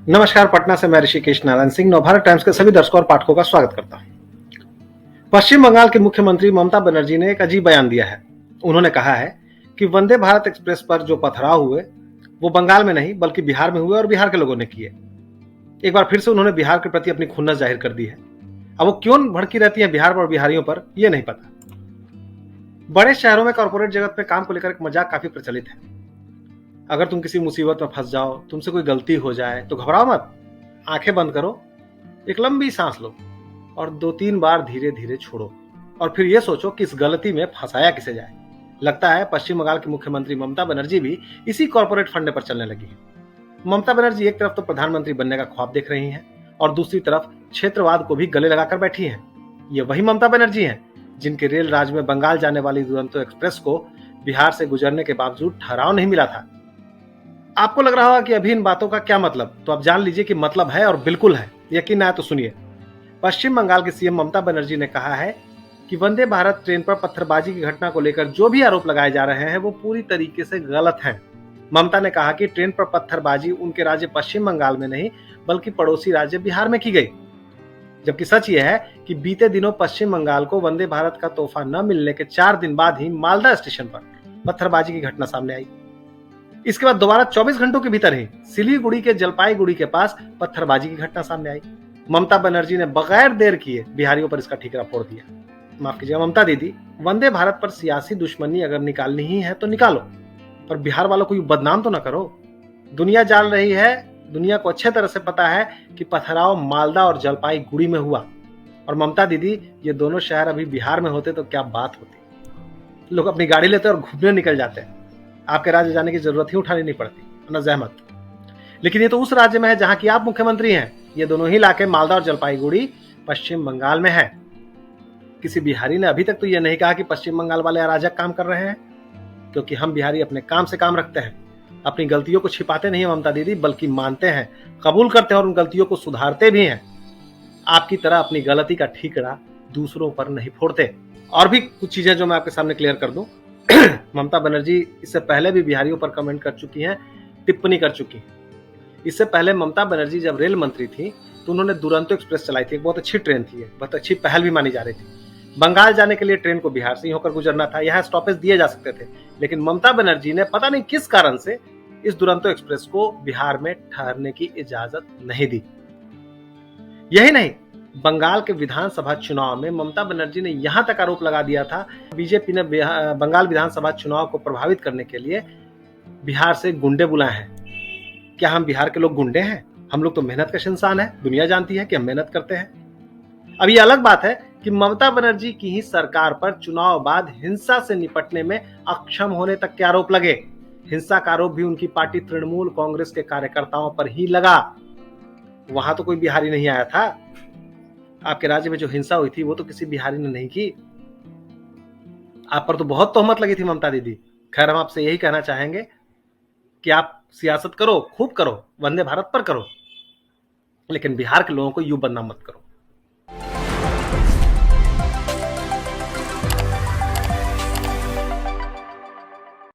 नमस्कार, पटना से मैं ऋषिकेश नारायण सिंह नवभारत टाइम्स के सभी दर्शकों और पाठकों का स्वागत करता हूं। पश्चिम बंगाल की मुख्यमंत्री ममता बनर्जी ने एक अजीब बयान दिया है। उन्होंने कहा है कि वंदे भारत एक्सप्रेस पर जो पथराव हुए वो बंगाल में नहीं बल्कि बिहार में हुए और बिहार के लोगों ने किए। एक बार फिर से उन्होंने बिहार के प्रति अपनी खुन्नस जाहिर कर दी है। अब वो क्यों भड़की रहती है बिहार और बिहारियों पर, यह नहीं पता। बड़े शहरों में कॉर्पोरेट जगत में काम को लेकर एक मजाक काफी प्रचलित है। अगर तुम किसी मुसीबत में फंस जाओ, तुमसे कोई गलती हो जाए तो घबराओ मत, आंखें बंद करो, एक लंबी सांस लो और 2-3 बार धीरे धीरे छोड़ो और फिर यह सोचो कि इस गलती में फंसाया किसे जाए। लगता है पश्चिम बंगाल की मुख्यमंत्री ममता बनर्जी भी इसी कॉर्पोरेट फंडे पर चलने लगी है। ममता बनर्जी एक तरफ तो प्रधानमंत्री बनने का ख्वाब देख रही हैं और दूसरी तरफ क्षेत्रवाद को भी गले लगाकर बैठी हैं। ये वही ममता बनर्जी हैं जिनके रेल राज्य में बंगाल जाने वाली दुरंतो एक्सप्रेस को बिहार से गुजरने के बावजूद ठहराव नहीं मिला था। आपको लग रहा होगा कि अभी इन बातों का क्या मतलब, तो आप जान लीजिए कि मतलब है और बिल्कुल है। यकीन ना आए तो सुनिए। पश्चिम बंगाल की सीएम ममता बनर्जी ने कहा है कि वंदे भारत ट्रेन पर पत्थरबाजी की घटना को लेकर जो भी आरोप लगाए जा रहे हैं वो पूरी तरीके से गलत हैं। ममता ने कहा कि ट्रेन पर पत्थरबाजी उनके राज्य पश्चिम बंगाल में नहीं बल्कि पड़ोसी राज्य बिहार में की गई। जबकि सच यह है कि बीते दिनों पश्चिम बंगाल को वंदे भारत का तोहफा न मिलने के 4 दिन बाद ही मालदा स्टेशन पर पत्थरबाजी की घटना सामने आई। इसके बाद दोबारा 24 घंटों के भीतर ही सिलीगुड़ी के जलपाईगुड़ी के पास पत्थरबाजी की घटना सामने आई। ममता बनर्जी ने बगैर देर किए बिहारियों पर इसका ठीकरा फोड़ दिया। माफ कीजिएगा ममता दीदी, वंदे भारत पर सियासी दुश्मनी अगर निकालनी ही है तो निकालो, पर बिहार वालों को बदनाम तो ना करो। दुनिया जान रही है, दुनिया को अच्छे तरह से पता है कि पथराव मालदा और जलपाईगुड़ी में हुआ। और ममता दीदी, ये दोनों शहर अभी बिहार में होते तो क्या बात होती। लोग अपनी गाड़ी लेते और घूमने निकल जाते हैं, आपके राज्य जाने की जरूरत ही उठानी नहीं पड़ती, ना जहमत। लेकिन ये तो उस राज्य में है जहां की आप मुख्यमंत्री हैं। ये दोनों ही इलाके मालदा और जलपाईगुड़ी पश्चिम बंगाल में है। किसी बिहारी ने अभी तक तो ये नहीं कहा कि पश्चिम बंगाल वाले अराजक काम कर रहे हैं, क्योंकि हम बिहारी अपने काम से काम रखते हैं। अपनी गलतियों को छिपाते नहीं है ममता दीदी, बल्कि मानते हैं, कबूल करते हैं और उन गलतियों को सुधारते भी हैं। आपकी तरह अपनी गलती का ठीकरा दूसरों पर नहीं फोड़ते। और भी कुछ चीजें जो मैं आपके सामने क्लियर कर दूं। ममता बनर्जी इससे पहले भी बिहारियों पर कमेंट कर चुकी हैं, टिप्पणी कर चुकी हैं। इससे पहले ममता बनर्जी जब रेल मंत्री थी तो उन्होंने दुरंतो एक्सप्रेस चलाई थी। एक बहुत अच्छी ट्रेन थी, बहुत अच्छी पहल भी मानी जा रही थी। बंगाल जाने के लिए ट्रेन को बिहार से ही होकर गुजरना था, यहाँ स्टॉपेज दिए जा सकते थे। लेकिन ममता बनर्जी ने पता नहीं किस कारण से इस दुरंतो एक्सप्रेस को बिहार में ठहरने की इजाजत नहीं दी। यही नहीं, बंगाल के विधानसभा चुनाव में ममता बनर्जी ने यहां तक आरोप लगा दिया था, बीजेपी ने बंगाल विधानसभा चुनाव को प्रभावित करने के लिए बिहार से गुंडे बुलाए हैं। क्या हम बिहार के लोग गुंडे हैं? हम लोग तो मेहनत कश इंसान है, दुनिया जानती है कि हम मेहनत करते हैं। अब ये अलग बात है कि ममता बनर्जी की ही सरकार पर चुनाव बाद हिंसा से निपटने में अक्षम होने तक के आरोप लगे। हिंसा का आरोप भी उनकी पार्टी तृणमूल कांग्रेस के कार्यकर्ताओं पर ही लगा। वहां तो कोई बिहारी नहीं आया था। आपके राज्य में जो हिंसा हुई थी वो तो किसी बिहारी ने नहीं की। आप पर तो बहुत तोहमत लगी थी ममता दीदी। खैर, हम आपसे यही कहना चाहेंगे कि आप सियासत करो, खूब करो, वंदे भारत पर करो, लेकिन बिहार के लोगों को यूं बदनाम मत करो।